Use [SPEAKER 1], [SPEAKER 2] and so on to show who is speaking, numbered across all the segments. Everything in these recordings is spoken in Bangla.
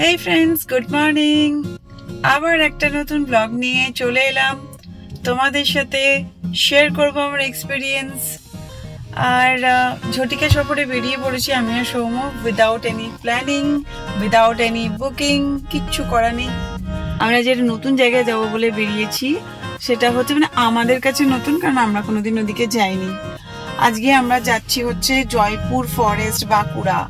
[SPEAKER 1] Hey friends, good morning. আবার একটা নতুন ব্লগ নিয়ে চলে এলাম তোমাদের সাথে শেয়ার করব আমার এক্সপেরিয়েন্স। আর ঝটিকা সফরে বেরিয়ে পড়েছি আমি আর Soumya, without any planning, without any booking, কিচ্ছু করা নেই। আমরা যে নতুন জায়গায় যাব বলে বেরিয়েছি সেটা হচ্ছে মানে আমাদের কাছে নতুন, কারণ আমরা কোনোদিন ওদিকে যাইনি। আজকে আমরা যাচ্ছি হচ্ছে জয়পুর ফরেস্ট, বাঁকুড়া।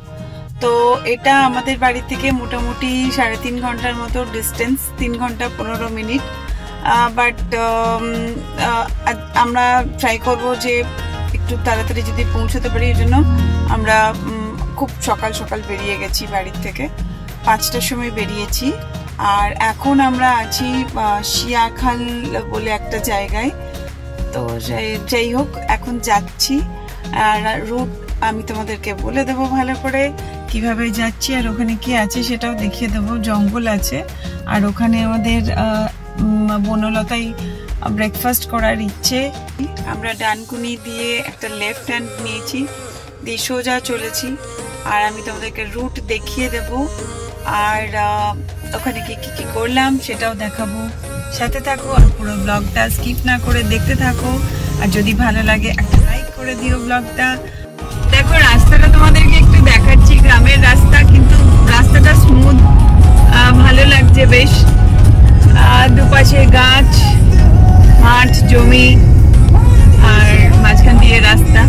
[SPEAKER 1] তো এটা আমাদের বাড়ি থেকে মোটামুটি 3.5 ঘন্টার মতো ডিস্টেন্স, 3 ঘন্টা 15 মিনিট। বাট আমরা ট্রাই করব যে একটু তাড়াতাড়ি যদি পৌঁছতে পারি, এই জন্য আমরা খুব সকাল সকাল বেরিয়ে গেছি বাড়ির থেকে, 5টার সময় বেরিয়েছি। আর এখন আমরা আছি শিয়াখাল বলে একটা জায়গায়। তো যাই হোক, এখন যাচ্ছি। আর রুট আমি তোমাদেরকে বলে দেবো ভালো করে কিভাবে যাচ্ছি, আর ওখানে কি আছে সেটাও দেখিয়ে দেবো। জঙ্গল আছে, আর ওখানে আমাদের বনলতায় ব্রেকফাস্ট করার ইচ্ছে। আমরা ডানকুনি দিয়ে একটা লেফট হ্যান্ড নিয়েছি, দিয়ে সোজা চলেছি। আর আমি তোমাদেরকে রুট দেখিয়ে দেব, আর ওখানে কি কি করলাম সেটাও দেখাবো। সাথে থাকো আর পুরো ব্লগটা স্কিপ না করে দেখতে থাকো। আর যদি ভালো লাগে একটা লাইক করে দিও ব্লগটা। দেখো রাস্তাটা তোমাদেরকে একটু দেখাচ্ছি, গ্রামের রাস্তা, কিন্তু রাস্তাটা স্মুথ, ভালো লাগছে বেশ। দুপাশে গাছ, মাঠ, জমি, আর মাঝখান দিয়ে রাস্তা।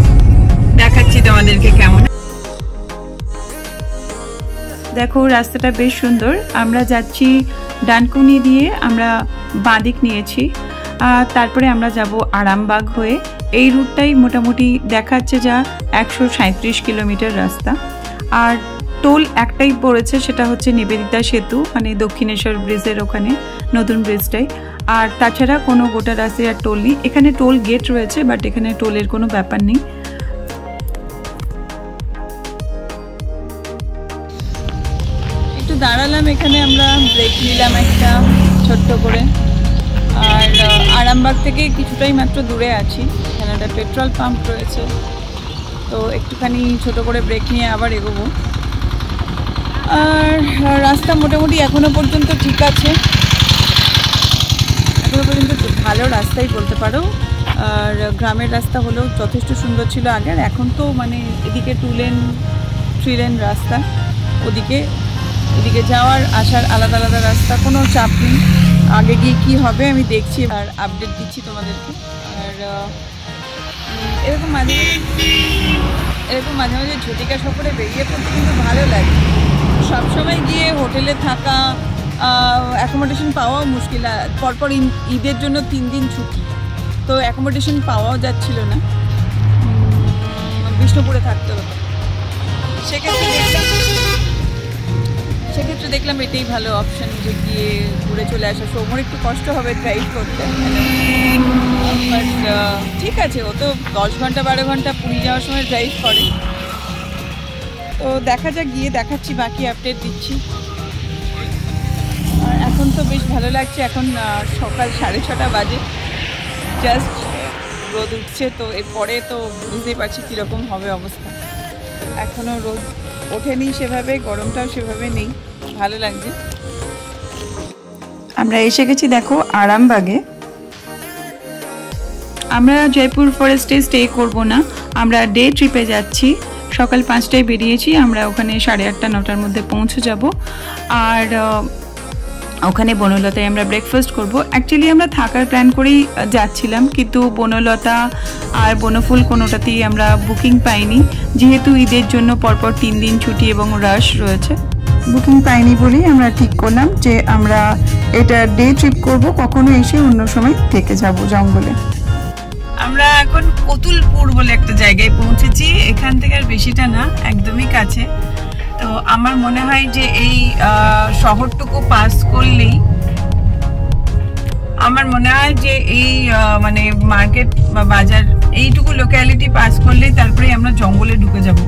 [SPEAKER 1] দেখাচ্ছি তোমাদেরকে কেমন। দেখো রাস্তাটা বেশ সুন্দর। আমরা যাচ্ছি ডানকুনি দিয়ে, আমরা বাঁদিক নিয়েছি। তারপরে আমরা যাব আরামবাগ হয়ে। এই রুটটাই মোটামুটি দেখাচ্ছে যা 137 কিলোমিটার রাস্তা। আর টোল একটাই পড়েছে, সেটা হচ্ছে নিবেদিতা সেতু, মানে দক্ষিণেশ্বর ব্রিজের ওখানে নতুন ব্রিজটাই। আর তাছাড়া কোনো গোটা রাস্তায় আর টোল নেই। এখানে টোল গেট রয়েছে, বাট এখানে টোলের কোনো ব্যাপার নেই। একটু দাঁড়ালাম এখানে, আমরা ব্রেক নিলাম একটা ছোট্ট করে। আর আরামবাগ থেকে কিছুটাই মাত্র দূরে আছি, এখানে একটা পেট্রোল পাম্প রয়েছে। তো একটুখানি ছোট করে ব্রেক নিয়ে আবার এগোবো। আর রাস্তা মোটামুটি এখনো পর্যন্ত ঠিক আছে, এখনো পর্যন্ত ভালো রাস্তাই বলতে পারো। আর গ্রামের রাস্তা হলেও যথেষ্ট সুন্দর ছিল আগে। আর এখন তো মানে এদিকে 2 লেন 3 লেন রাস্তা, ওদিকে যাওয়ার আসার আলাদা আলাদা রাস্তা, কোনো চাপ নেই। আগে গিয়ে কী হবে আমি দেখছি আর আপডেট দিচ্ছি তোমাদেরকে। আর এরকম মাঝে মাঝে ঝটিকা সফরে বেরিয়ে পড়তে কিন্তু ভালো লাগে। সবসময় গিয়ে হোটেলে থাকা, অ্যাকোমোডেশন পাওয়াও মুশকিল। পরপর ঈদের জন্য 3 দিন ছুটি, তো অ্যাকোমোডেশন পাওয়াও যাচ্ছিল না, বিষ্ণুপুরে থাকতে হতো। সেক্ষেত্রে দেখলাম এটাই ভালো অপশন, যে গিয়ে ঘুরে চলে আসা। সৌম্যর একটু কষ্ট হবে ড্রাইভ করতে, বাট ঠিক আছে, ও তো 10 ঘন্টা 12 ঘন্টা পুরী যাওয়ার সময় ড্রাইভ করে। তো দেখা যাক, গিয়ে দেখাচ্ছি, বাকি আপডেট দিচ্ছি। আর এখন তো বেশ ভালো লাগছে। এখন সকাল 6:30 বাজে, জাস্ট রোদ উঠছে। তো এরপরে তো বুঝতেই পারছি কীরকম হবে অবস্থা। এখনও রোদ ওঠেনি সেভাবে, গরমটাও সেভাবে নেই, ভালো লাগছে। আমরা এসে গেছি দেখো আরামবাগে। আমরা জয়পুর ফরেস্টে স্টে করব না, আমরা ডে ট্রিপে যাচ্ছি। সকাল 5টায় বেরিয়েছি, আমরা ওখানে 8:30 9টার মধ্যে পৌঁছে যাব। আর ওখানে বনলতায় আমরা ব্রেকফাস্ট করব। অ্যাকচুয়ালি আমরা থাকার প্ল্যান করেই যাচ্ছিলাম, কিন্তু বনলতা আর বনফুল কোনোটাতেই আমরা বুকিং পাইনি, যেহেতু ঈদের জন্য পরপর 3 দিন ছুটি এবং রাশ রয়েছে। বুকিং পাইনি বলেই আমরা ঠিক করলাম যে আমরা এটা ডে ট্রিপ করব, কখনো এসে অন্য সময় থেকে যাব জঙ্গলে। আমরা এখন কতুলপুর বলে একটা জায়গায় পৌঁছেছি। এখান থেকে আর বেশিটা না, একদমই কাছে। তো আমার মনে হয় যে এই শহরটুকু পাস করলেই, আমার মনে হয় যে এই মানে মার্কেট বা বাজার এইটুকু লোক্যালিটি পাস করলেই তারপরে আমরা জঙ্গলে ঢুকে যাব।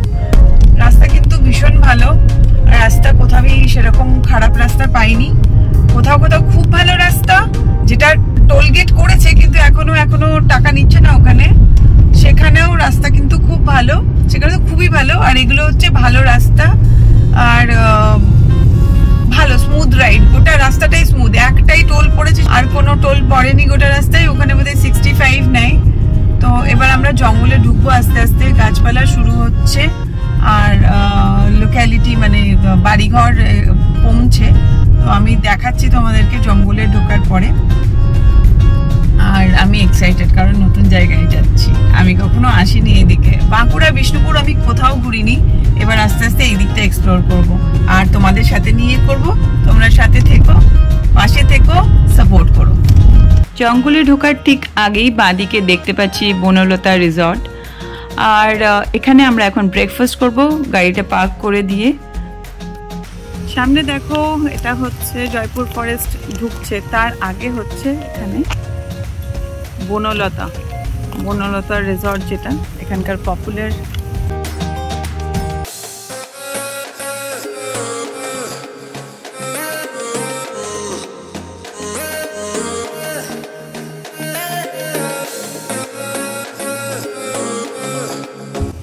[SPEAKER 1] রাস্তা কিন্তু ভীষণ ভালো, রাস্তা কোথাওই সেরকম খারাপ রাস্তা পাইনি। কোথাও খুব ভালো রাস্তা, যেটা টোল গেট করেছে কিন্তু এখনো টাকা নিচ্ছে না ওখানে, সেখানেও রাস্তা কিন্তু খুব ভালো, সেখানে তো খুবই ভালো। আর এগুলো হচ্ছে ভালো রাস্তা, আর ভালো রাস্তাটাই স্মুথ, একটাই টোল পড়েছে, আর কোনো টোল পড়েনি গোটা রাস্তায়। ওখানে বোধহয় 65 নেই। তো এবার আমরা জঙ্গলে ঢুকবো আস্তে আস্তে, গাছপালা শুরু হচ্ছে আর লোক্যালিটি মানে বাড়িঘর কমছে। তো আমি দেখাচ্ছি তোমাদেরকে জঙ্গলে ঢোকার পরে। আর আমি এক্সাইটেড, কারণ নতুন জায়গায় যাচ্ছি, আমি কখনো আসিনি এদিকে। বাঁকুড়া বিষ্ণুপুর আমি কোথাও ঘুরিনি, এবার আস্তে আস্তে এই দিকটা এক্সপ্লোর করব আর তোমাদের সাথে নিয়ে করব। তোমরা সাথে থেকো, পাশে থেকো, সাপোর্ট করো। জঙ্গলে ঢোকার ঠিক আগেই বাঁদিকে দেখতে পাচ্ছি বনলতা রিসর্ট, আর এখানে আমরা এখন ব্রেকফাস্ট করব গাড়িটা পার্ক করে দিয়ে। সামনে দেখো, এটা হচ্ছে জয়পুর ফরেস্ট ঢুকছে, তার আগে হচ্ছে এখানে বনলতা রিসর্ট, যেটা এখানকার পপুলার।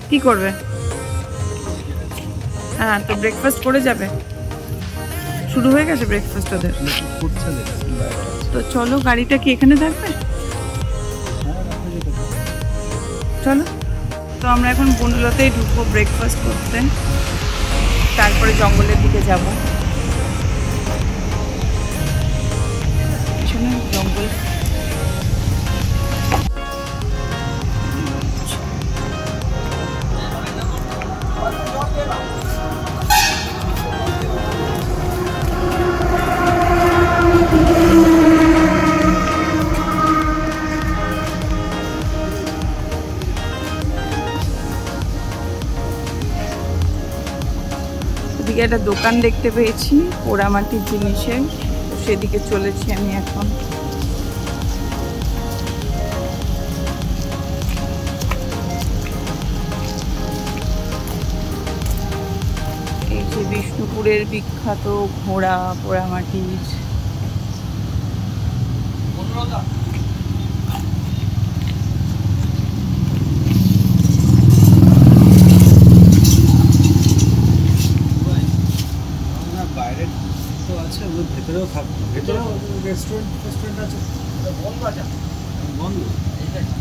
[SPEAKER 1] কি করবে? হ্যাঁ, তো ব্রেকফাস্ট করে যাবে, শুরু হয়ে গেছে ব্রেকফাস্ট ওদের। তো চলো, গাড়িটা কি এখানে থাকবে? চলো, তো আমরা এখন বনলতায় ঢুকবো ব্রেকফাস্ট করতে, তারপরে জঙ্গলের দিকে যাব। জঙ্গল এদিকে একটা দোকান দেখতে পেয়েছি পোড়ামাটির জিনিসের, সেদিকে চলেছি আমি এখন। এই যে বিষ্ণুপুরের বিখ্যাত ঘোড়া পোড়ামাটির।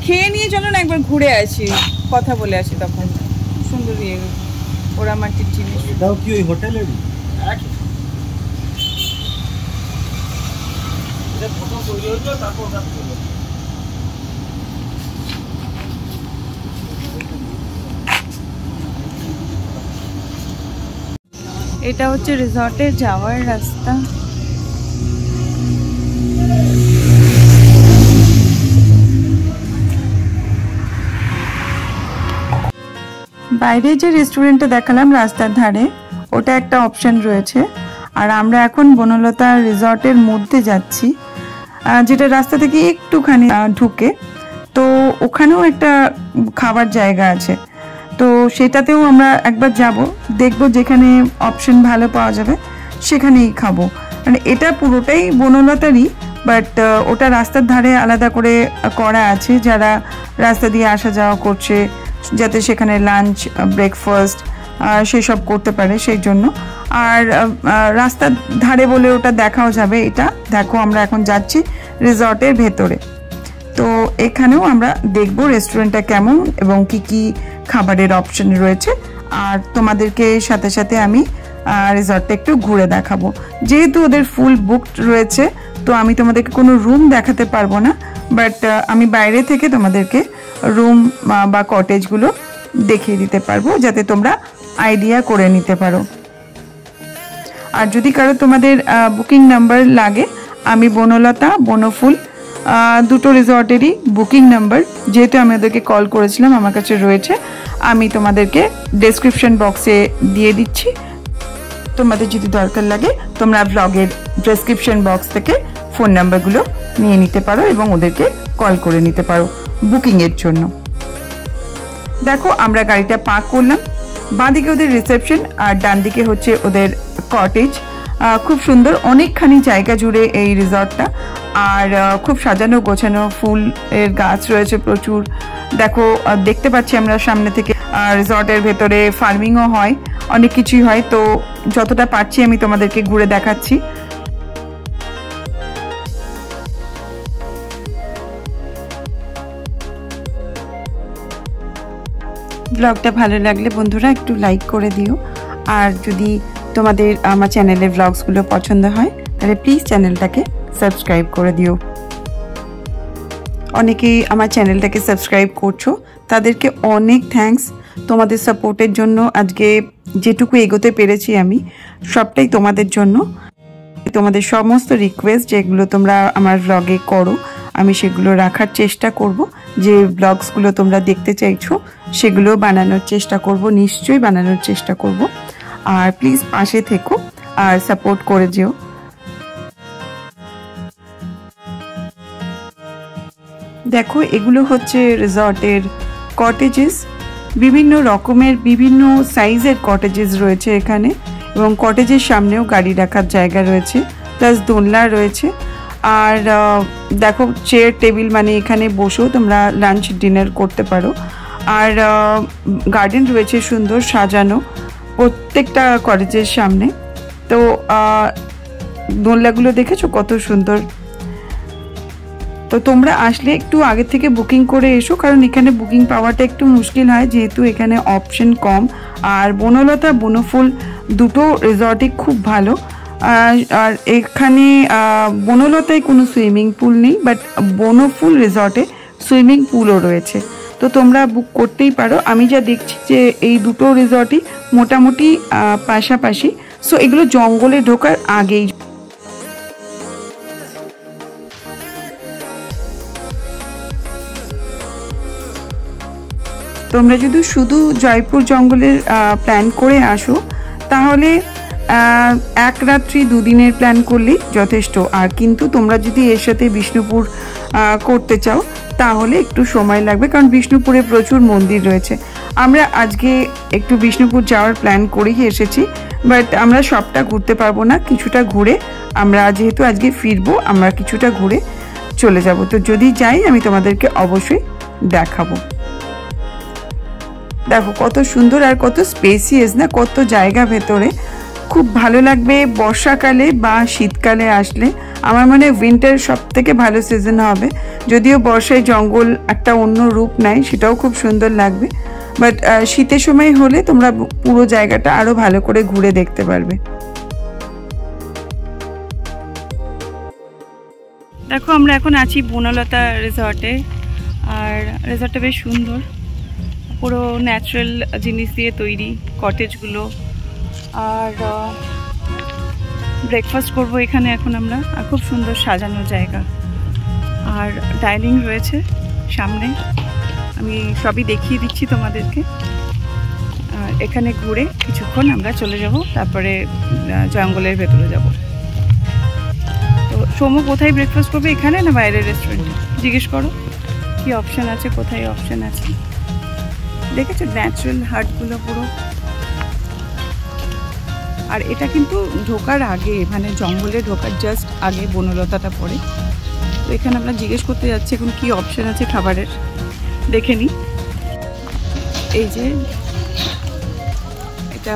[SPEAKER 1] খেয়ে নিয়ে চলো না, একবার ঘুরে আসি, কথা বলে আসি, তখন সুন্দর পোড়ামাটির জিনিস।
[SPEAKER 2] এটাও কি ওই হোটেলেরই?
[SPEAKER 1] এটা হচ্ছে রিসর্টে যাওয়ার রাস্তা। বাইরে যে রেস্টুরেন্টটা দেখালাম রাস্তার ধারে, ওটা একটা অপশন রয়েছে। আর আমরা এখন বনলতা রিসর্টের মধ্যে যাচ্ছি, যেটা রাস্তা থেকে একটুখানি ঢুকে। তো ওখানেও একটা খাবার জায়গা আছে, তো সেটাতেও আমরা একবার যাব, দেখব যেখানে অপশন ভালো পাওয়া যাবে সেখানেই খাবো। মানে এটা পুরোটাই বনলতারই, বাট ওটা রাস্তার ধারে আলাদা করে করা আছে, যারা রাস্তা দিয়ে আসা যাওয়া করছে যাতে সেখানে লাঞ্চ ব্রেকফাস্ট সেসব করতে পারে সেই জন্য। আর রাস্তার ধারে বলে ওটা দেখাও যাবে। এটা দেখো, আমরা এখন যাচ্ছি রিসর্টের ভেতরে, তো এখানেও আমরা দেখব রেস্টুরেন্টটা কেমন এবং কি কি খাবারের অপশন রয়েছে। আর তোমাদেরকে সাথে সাথে আমি রিসর্টটা একটু ঘুরে দেখাবো। যেহেতু ওদের ফুল বুকড রয়েছে, তো আমি তোমাদেরকে কোনো রুম দেখাতে পারবো না, বাট আমি বাইরে থেকে তোমাদেরকে রুম বা কটেজগুলো দেখিয়ে দিতে পারবো, যাতে তোমরা আইডিয়া করে নিতে পারো। আর যদি কারো তোমাদের বুকিং নাম্বার লাগে, আমি বনলতা বনফুল দুটো রিসর্টেরই বুকিং নাম্বার, যেহেতু আমি ওদেরকে কল করেছিলাম, আমার কাছে রয়েছে, আমি তোমাদেরকে ডেসক্রিপশন বক্সে দিয়ে দিচ্ছি। তোমাদের যদি দরকার লাগে, তোমরা ব্লগের ডেসক্রিপশন বক্স থেকে ফোন নাম্বারগুলো নিয়ে নিতে পারো এবং ওদেরকে কল করে নিতে পারো বুকিংয়ের জন্য। দেখো, আমরা গাড়িটা পার্ক করলাম, বাঁদিকে ওদের রিসেপশন আর ডান দিকে হচ্ছে ওদের কটেজ। খুব সুন্দর, অনেকখানি জায়গা জুড়ে এই রিসর্টটা, আর খুব সাজানো গোছানো, ফুলের গাছ রয়েছে প্রচুর। দেখো, দেখতে পাচ্ছি আমরা সামনে থেকে রিসর্টের ভেতরে ফার্মিংও হয়, অনেক কিছুই হয়। তো যতটা পারছি আমি তোমাদেরকে ঘুরে দেখাচ্ছি। ব্লগটা ভালো লাগলে বন্ধুরা একটু লাইক করে দিও, আর যদি তোমাদের আমার চ্যানেলের ব্লগসগুলো পছন্দ হয় তাহলে প্লিজ চ্যানেলটাকে সাবস্ক্রাইব করে দিও। অনেকেই আমার চ্যানেলটাকে সাবস্ক্রাইব করছো, তাদেরকে অনেক থ্যাঙ্কস। তোমাদের সাপোর্টের জন্য আজকে যেটুকু এগোতে পেরেছি আমি, সবটাই তোমাদের জন্য। তোমাদের সমস্ত রিকোয়েস্ট যেগুলো তোমরা আমার ব্লগে করো, আমি সেগুলো রাখার চেষ্টা করব। যে ব্লগসগুলো তোমরা দেখতে চাইছো সেগুলো বানানোর চেষ্টা করব, নিশ্চয়ই বানানোর চেষ্টা করব। আর প্লিজ পাশে থেকো আর সাপোর্ট করে যেও। দেখো, এগুলো হচ্ছে রিসর্টের কটেজেস। বিভিন্ন রকমের বিভিন্ন সাইজের কটেজেস রয়েছে এখানে, এবং কটেজের সামনেও গাড়ি রাখার জায়গা রয়েছে, প্লাস দোলনা রয়েছে। আর দেখো, চেয়ার টেবিল, মানে এখানে বসেও তোমরা লাঞ্চ ডিনার করতে পারো। আর গার্ডেন রয়েছে সুন্দর সাজানো প্রত্যেকটা কটেজের সামনে। তো দোলনাগুলো দেখেছো কত সুন্দর। তো তোমরা আসলে একটু আগে থেকে বুকিং করে এসো, কারণ এখানে বুকিং পাওয়াটা একটু মুশকিল হয়, যেহেতু এখানে অপশন কম। আর বনলতা বনফুল দুটো রিসর্টই খুব ভালো। আর এখানে বনলতায় কোনো সুইমিং পুল নেই, বাট বনফুল রিসর্টে সুইমিং পুলও রয়েছে। তো তোমরা বুক করতেই পারো। আমি যা দেখছি যে এই দুটো রিসর্টই মোটামুটি পাশাপাশি, সো এগুলো জঙ্গলে ঢোকার আগেই। তোমরা যদি শুধু জয়পুর জঙ্গলের প্ল্যান করে আসো তাহলে এক রাত্রি 2 দিনের প্ল্যান করলেই যথেষ্ট। আর কিন্তু তোমরা যদি এর সাথে বিষ্ণুপুর করতে চাও তাহলে একটু সময় লাগবে, কারণ বিষ্ণুপুরে প্রচুর মন্দির রয়েছে। আমরা আজকে একটু বিষ্ণুপুর যাওয়ার প্ল্যান করেই এসেছি, বাট আমরা সবটা ঘুরতে পারবো না। কিছুটা ঘুরে আমরা, যেহেতু আজকে ফিরবো, আমরা কিছুটা ঘুরে চলে যাব। তো যদি যাই আমি তোমাদেরকে অবশ্যই দেখাবো। দেখো কত সুন্দর আর কত স্পেসিয়াস না, কত জায়গা ভেতরে। খুব ভালো লাগবে বর্ষাকালে বা শীতকালে আসলে। আমার মনে হয় উইন্টার সব থেকে ভালো সিজন হবে, যদিও বর্ষায় জঙ্গল একটা অন্য রূপ নেয়, সেটাও খুব সুন্দর লাগবে। বাট শীতের সময় হলে তোমরা পুরো জায়গাটা আরো ভালো করে ঘুরে দেখতে পারবে। দেখো, আমরা এখন আছি বনলতা রিসর্টে। আর রিসর্টটা বেশ সুন্দর, পুরো ন্যাচারাল জিনিস দিয়ে তৈরি কটেজগুলো। আর ব্রেকফাস্ট করবো এখানে এখন আমরা। আর খুব সুন্দর সাজানো জায়গা, আর ডাইনিং রয়েছে সামনে। আমি সবই দেখিয়ে দিচ্ছি তোমাদেরকে। আর এখানে ঘুরে কিছুক্ষণ আমরা চলে যাব, তারপরে জঙ্গলের ভেতরে যাব। তো সোমু কোথায় ব্রেকফাস্ট করবে, এখানে না বাইরের রেস্টুরেন্টে? জিজ্ঞেস করো কি অপশান আছে, কোথায় অপশান আছে। দেখেছো ন্যাচারাল হাটগুলো পুরো। আর এটা কিন্তু ঢোকার আগে, মানে জঙ্গলে ঢোকার জাস্ট আগে বনলতাটা পড়ে। তো এখানে আমরা জিজ্ঞেস করতে যাচ্ছি এখন কি অপশান আছে খাবারের, দেখে নিই। এই যে এটা,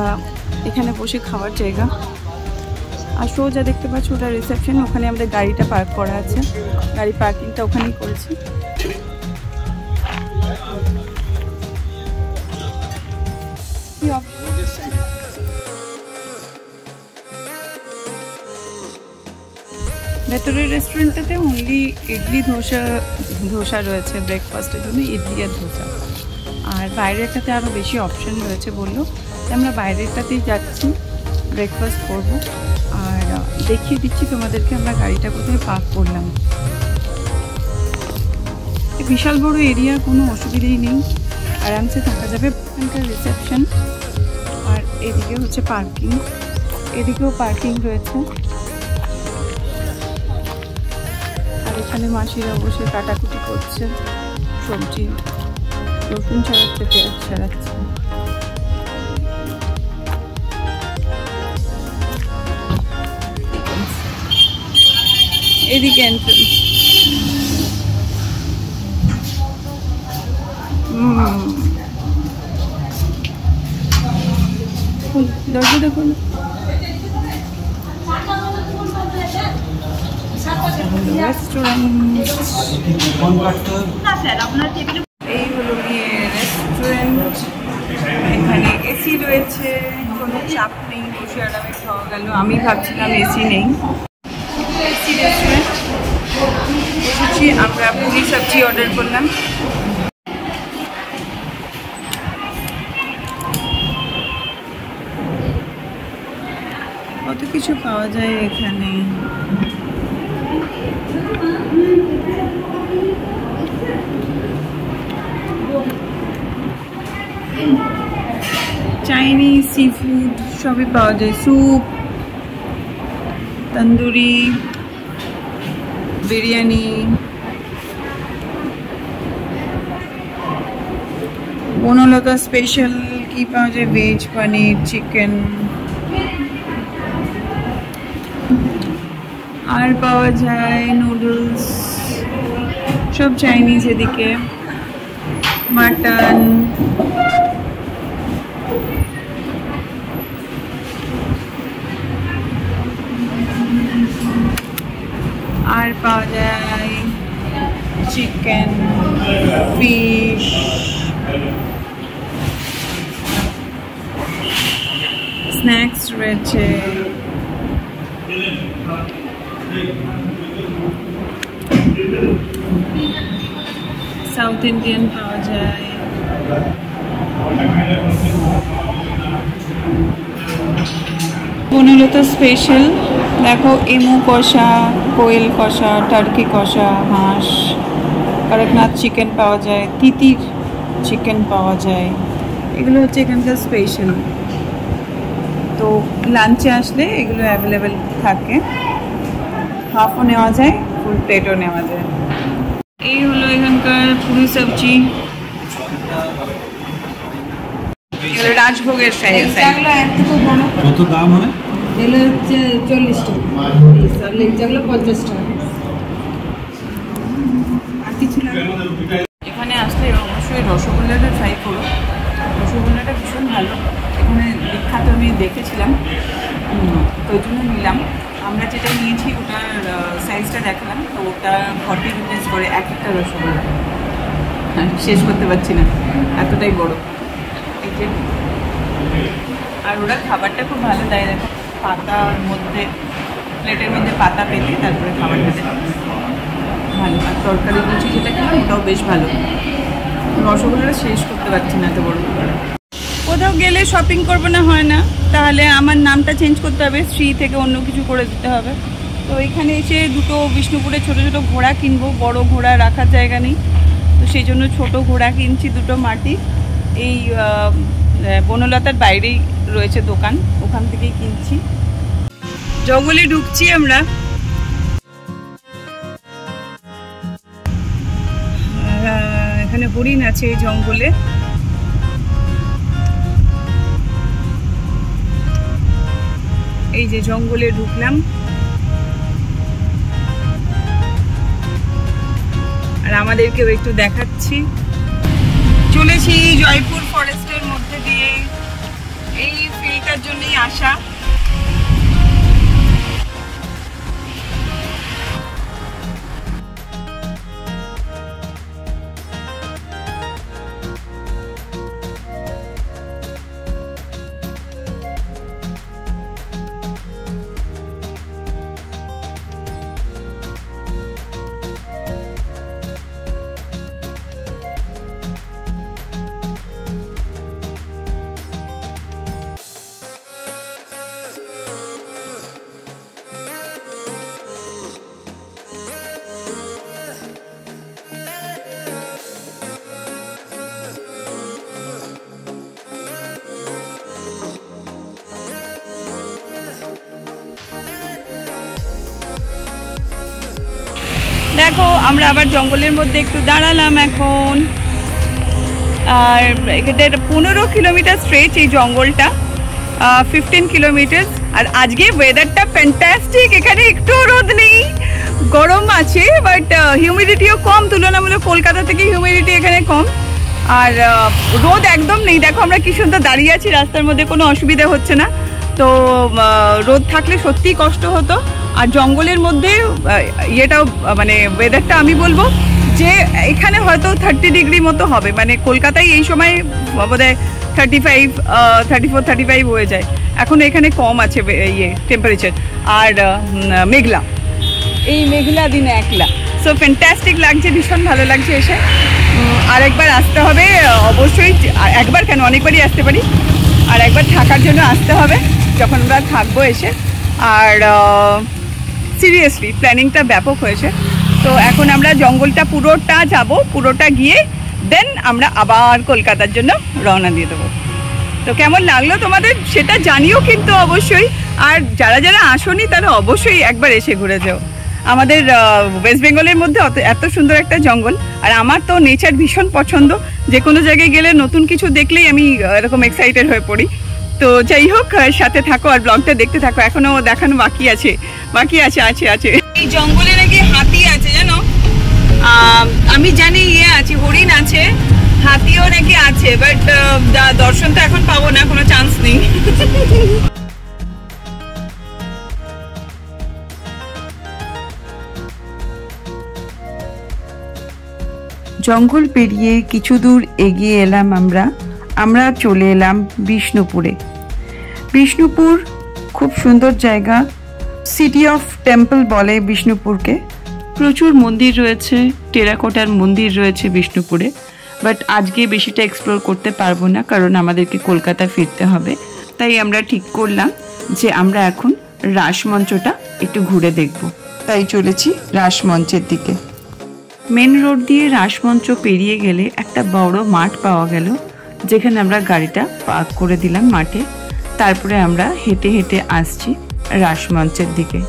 [SPEAKER 1] এখানে বসে খাওয়ার জায়গা। আর সোজা দেখতে পাচ্ছ ওটা রিসেপশন, ওখানে আমাদের গাড়িটা পার্ক করা আছে। গাড়ি পার্কিংটা ওখানেই করেছি। ভেতরের রেস্টুরেন্টটাতে অনলি ইডলি ধোসা রয়েছে ব্রেকফাস্টের জন্য, ইডলি আর ধোসা। আর বাইরেরটাতে আরও বেশি অপশান রয়েছে বললো, তাই আমরা বাইরেরটাতেই যাচ্ছি, ব্রেকফাস্ট করব। আর দেখিয়ে দিচ্ছি তোমাদেরকে আমরা গাড়িটা কোথায় পার্ক করলাম। বিশাল বড় এরিয়া, কোনো অসুবিধাই নেই, আরামসে থাকা যাবে। এখানকার রিসেপশন, আর এদিকে হচ্ছে পার্কিং, এদিকেও পার্কিং রয়েছে। আর এখানে মাসিরা বসে কাটাকুটি করছে, সবজি রসুন ছাড়াচ্ছে, পেঁয়াজ ছাড়াচ্ছে। এদিকে এন্ট্রান্স। দরজা দেখুন, রেস্টুরেন্ট। এই হলো গিয়ে রেস্টুরেন্ট। চাপ নেই, বসে আরামে খাওয়া গেল। আমি ভাবছিলাম এসি নেই, এসি রেস্টুরেন্ট বসেছি আমরা। পুরি সবজি অর্ডার করলাম। কত কিছু পাওয়া যায় এখানে। চাইনিজ সি ফুড সবই পাওয়া যায়, স্যুপ, তন্দুরি, বিরিয়ানি, বনলতা স্পেশাল কি পাওয়া যায়, ভেজ, পনির, চিকেন, আর পাওয়া যায় নুডলস, সব চাইনিজ। এদিকে মাটন, আর পাওয়া যায় চিকেন, ফিশ, স্ন্যাক্স রয়েছে, সাউথ ইন্ডিয়ান পাওয়া যায়। বনলতা স্পেশাল দেখো, এমু কষা, কোয়েল কষা, টার্কি কষা, হাঁস, করকনাথ চিকেন পাওয়া যায়, তিতির চিকেন পাওয়া যায়। এগুলো হচ্ছে এখানকার স্পেশাল। তো লাঞ্চে আসলে এগুলো অ্যাভেলেবেল থাকে, হাফও নেওয়া যায়, ফুল প্লেটও নেওয়া যায়। এই হলো এখানকার পুরি সবজি, রাজভোগের সাইজ।
[SPEAKER 2] কত দাম হয়?
[SPEAKER 3] এগুলো হচ্ছে 40 টাকা, আর লেগগুলো 50 টাকা। আর কিছু না।
[SPEAKER 1] এখানে আসলে অবশ্যই রসগোল্লাটা ট্রাই করো, রসগোল্লাটা ভীষণ ভালো। এখানে বিখ্যাত আমি দেখেছিলাম, তো ওই জন্য নিলাম। আমরা যেটা নিয়েছি ওটার সাইজটা দেখালাম, তো ওটা 40 রুপিস করে এক একটা রসগোল্লা। শেষ করতে পারছি না, এতটাই বড়। এই যে, আর ওরা খাবারটা খুব ভালো দেয়, দেখো পাতার মধ্যে, প্লেটের মধ্যে পাতা পেতে তারপরে খাবারটা দেয় ভালো। আর তরকারি লুচি যেটা খেলাম ওটাও বেশ ভালো। রসগোল্লাটা শেষ করতে পারছি না, এত বড়। কোথাও গেলে শপিং করবো না হয় না, তাহলে আমার নামটা চেঞ্জ করতে হবে, শ্রী থেকে অন্য কিছু করে দিতে হবে। তো এখানে এসে দুটো বিষ্ণুপুরে ছোট ছোট ঘোড়া কিনবো, বড় ঘোড়া রাখার জায়গা নেই, তো সেই জন্য ছোট ঘোড়া কিনছি দুটো মাটি। এই বনলতার বাইরেই রয়েছে দোকান, ওখান থেকেই কিনছি। জঙ্গলে ঢুকছি আমরা। এখানে হরিণ আছে এই জঙ্গলে। এই যে জঙ্গলে ঢুকলাম, আর আমাদেরকেও একটু দেখাচ্ছি। চলেছি জয়পুর ফরেস্টের মধ্যে দিয়ে, এই ফিল্ডটার জন্যই আসা। দেখো আমরা আবার জঙ্গলের মধ্যে একটু দাঁড়ালাম এখন। আর এটা 15 কিলোমিটার স্ট্রেচ এই জঙ্গলটা, 15 কিলোমিটার। আর আজকে ওয়েদারটা ফ্যান্টাস্টিক, এখানে একটু রোদ নেই, গরম আছে, বাট হিউমিডিটিও কম তুলনামূলক কলকাতা থেকে, হিউমিডিটি এখানে কম। আর রোদ একদম নেই, দেখো আমরা কি সুন্দর দাঁড়িয়ে আছি রাস্তার মধ্যে, কোনো অসুবিধা হচ্ছে না। তো রোদ থাকলে সত্যিই কষ্ট হতো। আর জঙ্গলের মধ্যে ইয়েটাও মানে ওয়েদারটা আমি বলবো যে এখানে হয়তো 30 ডিগ্রি মতো হবে, মানে কলকাতায় এই সময় বোধহয় 35, 34, 35 হয়ে যায়। এখন এখানে কম আছে টেম্পারেচার। আর মেঘলা, এই মেঘলা দিনে একলা, সো ফ্যান্টাস্টিক লাগছে, ভীষণ ভালো লাগছে এসে। আরেকবার আসতে হবে অবশ্যই, একবার কেন অনেকবারই আসতে পারি। আর একবার থাকার জন্য আসতে হবে যখন আমরা থাকবো এসে। আর সিরিয়াসলি প্ল্যানিংটা ব্যাপক হয়েছে। তো এখন আমরা জঙ্গলটা পুরোটা যাব, পুরোটা গিয়ে দেন আমরা আবার কলকাতার জন্য রওনা দিয়ে দেবো। তো কেমন লাগলো তোমাদের সেটা জানিও কিন্তু অবশ্যই। আর যারা যারা আসোনি তারা অবশ্যই একবার এসে ঘুরে যাও। আমাদের ওয়েস্ট বেঙ্গলের মধ্যে এত সুন্দর একটা জঙ্গল। আর আমার তো নেচার ভীষণ পছন্দ, যে কোনো জায়গায় গেলে নতুন কিছু দেখলেই আমি এরকম এক্সাইটেড হয়ে পড়ি। তো যাই হোক, সাথে থাকো আর ব্লগটা দেখতে থাকো, এখনো দেখানো বাকি আছে। এই জঙ্গলে নাকি হাতি আছে জানো, আমি জানি আছে, হরিণ আছে, হাতিও নাকি আছে, বাট দর্শন তো এখন পাবো না, কোনো চান্স নেই। জঙ্গল পেরিয়ে কিছু দূর এগিয়ে এলাম আমরা চলে এলাম বিষ্ণুপুরে। বিষ্ণুপুর খুব সুন্দর জায়গা, সিটি অফ টেম্পল বলে বিষ্ণুপুরকে। প্রচুর মন্দির রয়েছে, টেরাকোটার মন্দির রয়েছে বিষ্ণুপুরে। বাট আজকে বেশিটা এক্সপ্লোর করতে পারবো না, কারণ আমাদেরকে কলকাতা ফিরতে হবে। তাই আমরা ঠিক করলাম যে আমরা এখন রাসমঞ্চটা একটু ঘুরে দেখব। তাই চলেছি রাসমঞ্চের দিকে। মেন রোড দিয়ে রাসমঞ্চ পেরিয়ে গেলে একটা বড় মাঠ পাওয়া গেল, যেখানে আমরা গাড়িটা পার্ক করে দিলাম মাঠে। তারপরে আমরা হেঁটে হেঁটে আসছি রাসমঞ্চের দিকে।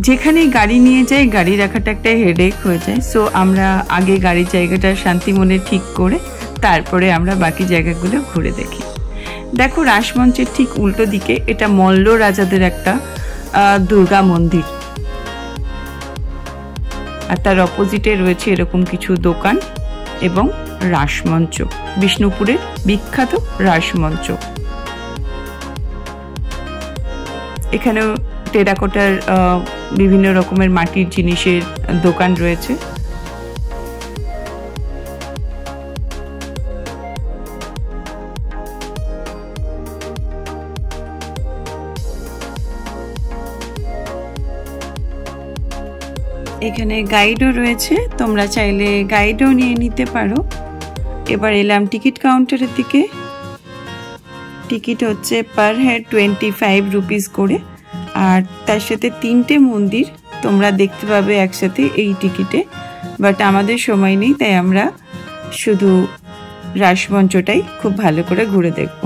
[SPEAKER 1] যেখানেই গাড়ি নিয়ে যাই, গাড়ি রাখাটা একটা হেডেক হয়ে যায়। সো আমরা আগে গাড়ির জায়গাটা শান্তি মনে ঠিক করে তারপরে আমরা বাকি জায়গাগুলো ঘুরে দেখি। দেখো, রাসমঞ্চের ঠিক উল্টো দিকে এটা মল্ল রাজাদের একটা দুর্গা মন্দির, আর তার অপোজিটে রয়েছে এরকম কিছু দোকান এবং রাসমঞ্চ, বিষ্ণুপুরের বিখ্যাত রাসমঞ্চ। এখানেও টেরাকোটার বিভিন্ন রকমের মাটির জিনিসের দোকান রয়েছে। এখানে গাইডও রয়েছে, তোমরা চাইলে গাইডও নিয়ে নিতে পারো। এবার এলাম টিকিট কাউন্টারের দিকে। টিকিট হচ্ছে পার হেড 25 রুপিস করে, আর তার সাথে 3টে মন্দির তোমরা দেখতে পাবে একসাথে এই টিকিটে। বাট আমাদের সময় নেই, তাই আমরা শুধু রাসমঞ্চটাই খুব ভালো করে ঘুরে দেখব।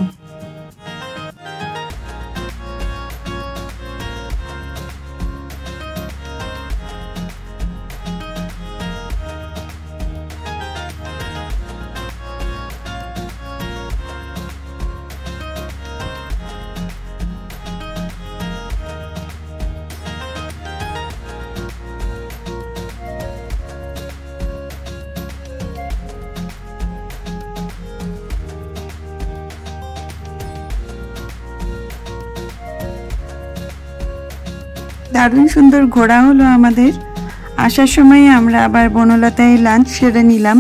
[SPEAKER 1] দারুণ সুন্দর ঘোরা হলো আমাদের। আসার সময় আমরা আবার বনলতায় লাঞ্চ সেরে নিলাম।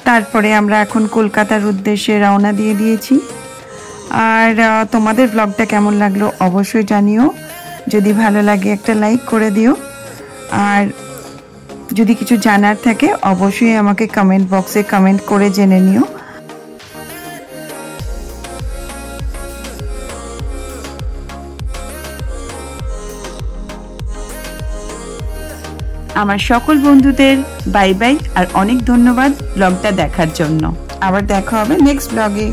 [SPEAKER 1] তারপরে আমরা এখন কলকাতার উদ্দেশ্যে রওনা দিয়ে দিয়েছি। আর তোমাদের ব্লগটা কেমন লাগলো অবশ্যই জানিও। যদি ভালো লাগে একটা লাইক করে দিও, আর যদি কিছু জানার থাকে অবশ্যই আমাকে কমেন্ট বক্সে কমেন্ট করে জেনে নিও। আমার সকল বন্ধুদের বাই বাই, আর অনেক ধন্যবাদ ব্লগটা দেখার জন্য। আবার দেখা হবে নেক্সট ব্লগে।